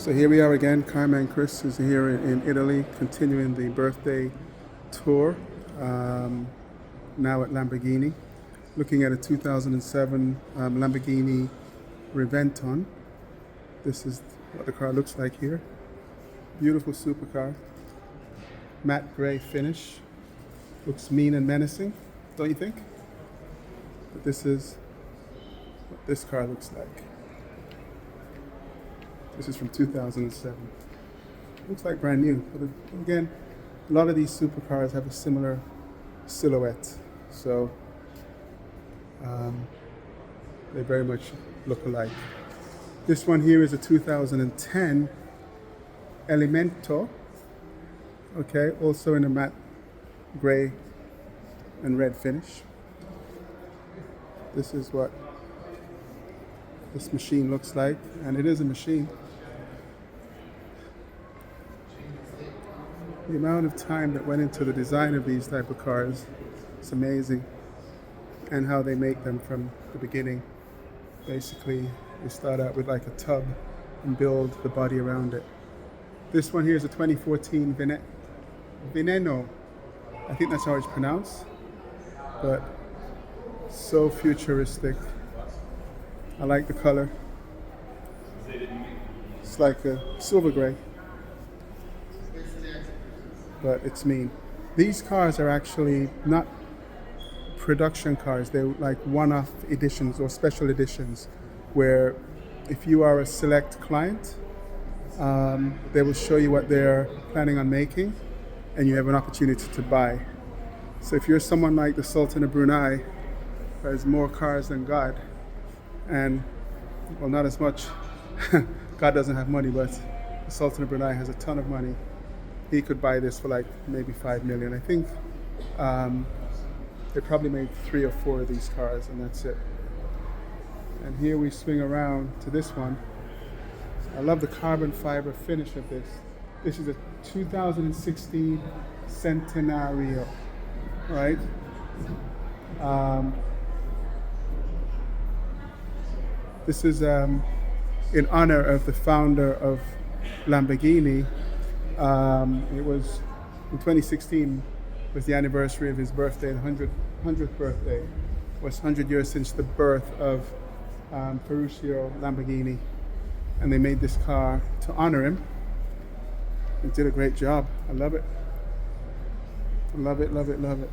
So here we are again. Carmen Chris is here in Italy, continuing the birthday tour. Now at Lamborghini, looking at a 2007 Lamborghini Reventon. This is what the car looks like here. Beautiful supercar, matte gray finish. Looks mean and menacing, don't you think? But this is what this car looks like. This is from 2007. Looks like brand new, but again, a lot of these supercars have a similar silhouette, so they very much look alike. This one here is a 2010 Elemento, okay, also in a matte gray and red finish. This is what this machine looks like, and it is a machine. The amount of time that went into the design of these type of cars is amazing, and how they make them from the beginning. Basically, they start out with like a tub and build the body around it. This one here is a 2014 Veneno. I think that's how it's pronounced, but so futuristic. I like the color. It's like a silver gray, but it's mean. These cars are actually not production cars. They're like one-off editions or special editions, where if you are a select client, they will show you what they're planning on making, and you have an opportunity to buy. So if you're someone like the Sultan of Brunei, who has more cars than God, and well, not as much, God doesn't have money, but the Sultan of Brunei has a ton of money. He could buy this for like maybe 5 million. I think they probably made 3 or 4 of these cars, and that's it. And here we swing around to this one. I love the carbon fiber finish of this. This is a 2016 Centenario, right? This is in honor of the founder of Lamborghini. It was in 2016 was the anniversary of his birthday, the 100th birthday. It was 100 years since the birth of Ferruccio Lamborghini, and they made this car to honor him. They did a great job. I love it. I love it, love it, love it.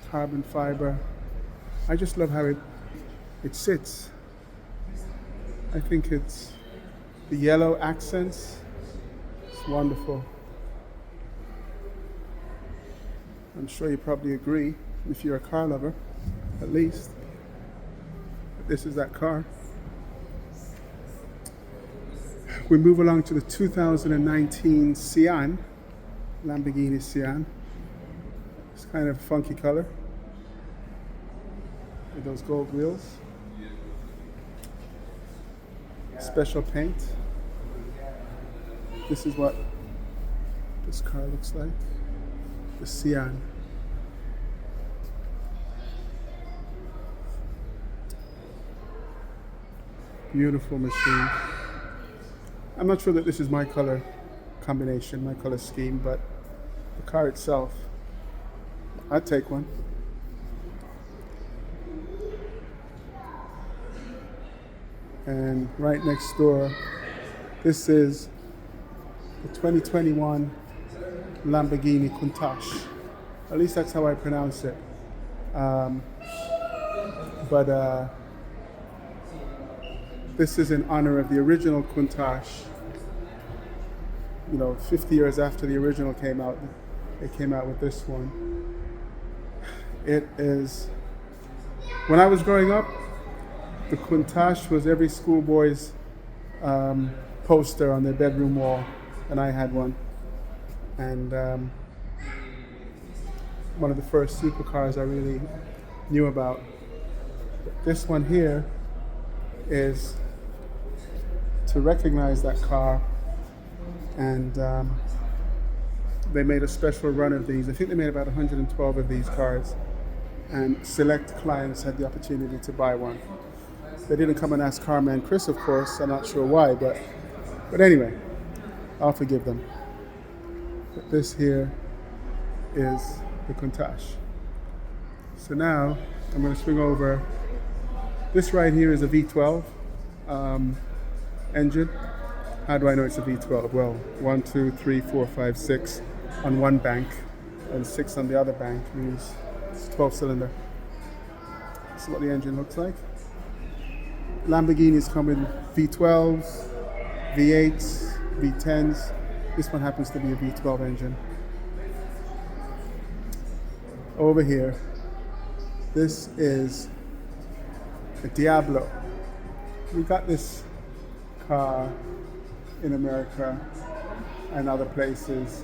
Carbon fiber. I just love how it sits. I think it's the yellow accents. It's wonderful. I'm sure you probably agree, if you're a car lover, at least. But this is that car. We move along to the 2019 Sian, Lamborghini Sian. It's kind of funky color with those gold wheels. Special paint. This is what this car looks like. The Sian. Beautiful machine. I'm not sure that this is my color combination, my color scheme, but the car itself, I'd take one. And right next door, this is the 2021 Lamborghini Countach. At least that's how I pronounce it. This is in honor of the original Countach. You know, 50 years after the original came out, they came out with this one. It is, when I was growing up, the Countach was every schoolboy's poster on their bedroom wall, and I had one. And one of the first supercars I really knew about. This one here is to recognize that car, and they made a special run of these. I think they made about 112 of these cars, and select clients had the opportunity to buy one. They didn't come and ask Carmen Chris, of course. I'm not sure why, but But anyway, I'll forgive them. But this here is the Countach. So now I'm going to swing over. This right here is a V12 engine. How do I know it's a V12? Well, 1, 2, 3, 4, 5, 6 on one bank and 6 on the other bank means it's 12 cylinder. This is what the engine looks like. Lamborghinis come in V12s, V8s, V10s. This one happens to be a V12 engine. Over here, this is a Diablo. We got this car in America and other places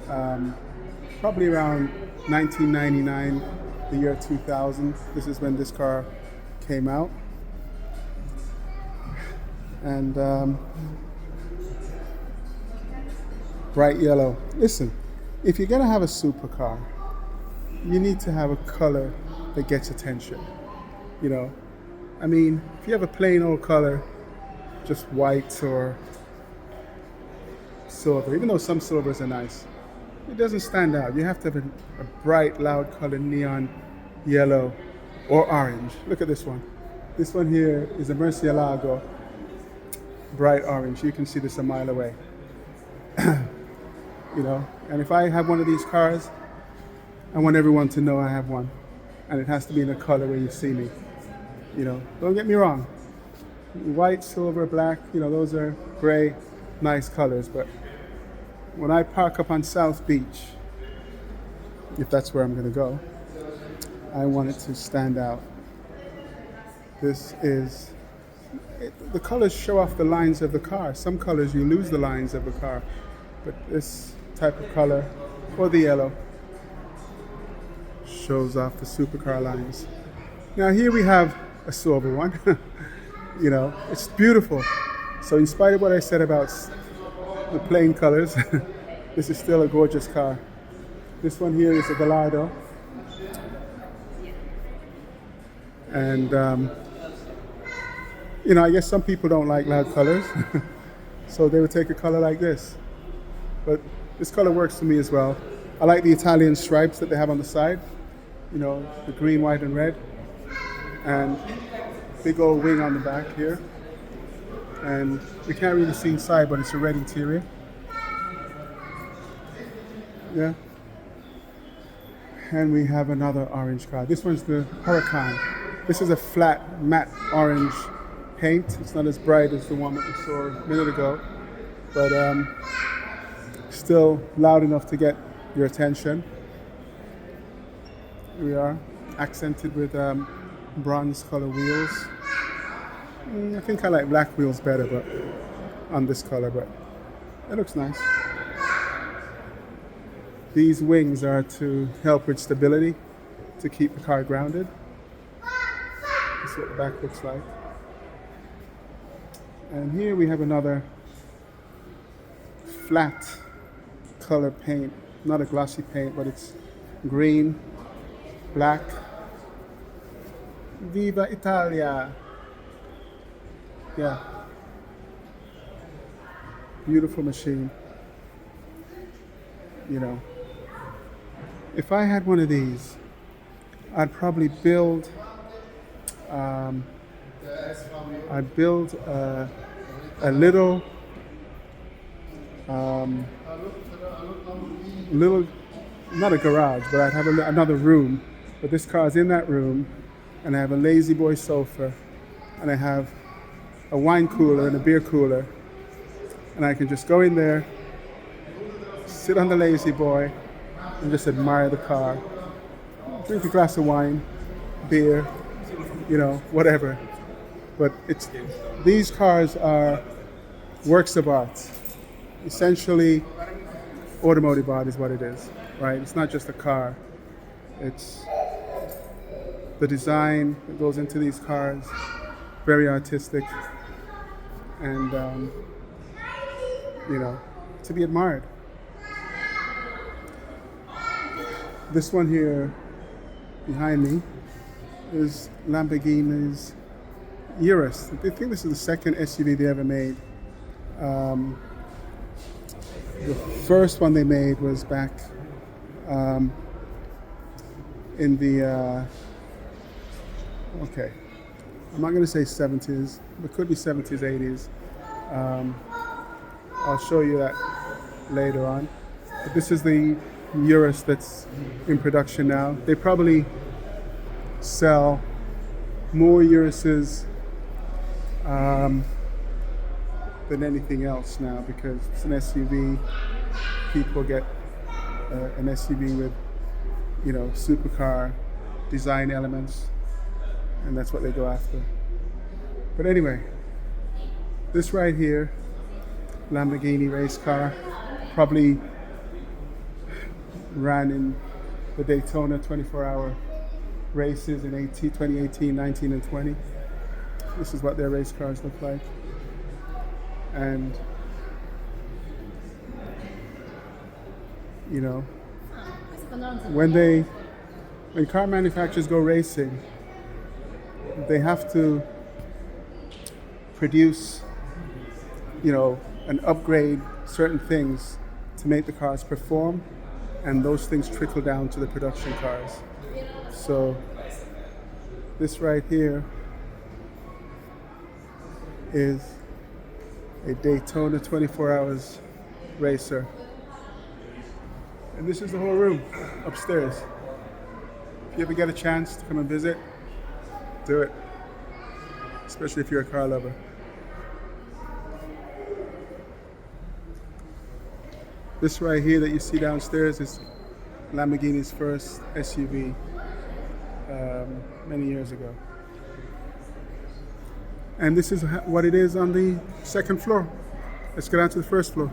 probably around 1999, the year 2000. This is when this car came out. And bright yellow. Listen, if you're gonna have a supercar, you need to have a color that gets attention. You know, I mean, if you have a plain old color, just white or silver, even though some silvers are nice, it doesn't stand out. You have to have a bright, loud color, neon yellow or orange. Look at this one. This one here is a Murcielago, bright orange. You can see this a mile away. You know, and if I have one of these cars, I want everyone to know I have one. And it has to be in a color where you see me. You know, don't get me wrong. White, silver, black, you know, those are gray, nice colors. But when I park up on South Beach, if that's where I'm going to go, I want it to stand out. This is, the colors show off the lines of the car. Some colors you lose the lines of the car. But this type of color, or the yellow, shows off the supercar lines. Now here we have a silver one. You know, it's beautiful. So in spite of what I said about the plain colors, this is still a gorgeous car. This one here is a Gallardo. And, you know, I guess some people don't like loud colors. So they would take a color like this. But this color works for me as well. I like the Italian stripes that they have on the side. You know, the green, white, and red. And big old wing on the back here. And we can't really see inside, but it's a red interior. Yeah. And we have another orange car. This one's the Huracan. This is a flat, matte orange paint. It's not as bright as the one that we saw a minute ago, but still loud enough to get your attention. Here we are, accented with bronze color wheels. I think I like black wheels better, but on this color, but it looks nice. These wings are to help with stability, to keep the car grounded. This is what the back looks like. And here we have another flat color paint, not a glossy paint, but it's green, black. Viva Italia! Yeah. Beautiful machine. You know, if I had one of these, I'd probably build a little not a garage, but I'd have another room. But this car's in that room, and I have a lazy boy sofa, and I have a wine cooler and a beer cooler, and I can just go in there, sit on the lazy boy, and just admire the car. Drink a glass of wine, beer, you know, whatever. But these cars are works of art. Essentially, automotive art is what it is, right? It's not just a car. It's the design that goes into these cars, very artistic, and you know, to be admired. This one here behind me is Lamborghini's Urus. I think this is the second SUV they ever made. The first one they made was back in the, okay, I'm not going to say 70s, but could be 70s, 80s. I'll show you that later on. But this is the Urus that's in production now. They probably sell more Uruses than anything else now because it's an SUV. People get an SUV with, you know, supercar design elements, and that's what they go after. But anyway, this right here, Lamborghini race car, probably ran in the Daytona 24-hour races in 2018, 19, and 20. This is what their race cars look like. And, you know, when car manufacturers go racing, they have to produce, you know, and upgrade certain things to make the cars perform, and those things trickle down to the production cars. So this right here is a Daytona 24 hours racer. And this is the whole room upstairs. If you ever get a chance to come and visit, do it. Especially if you're a car lover. This right here that you see downstairs is Lamborghini's first SUV many years ago. And this is what it is on the second floor. Let's get on to the first floor.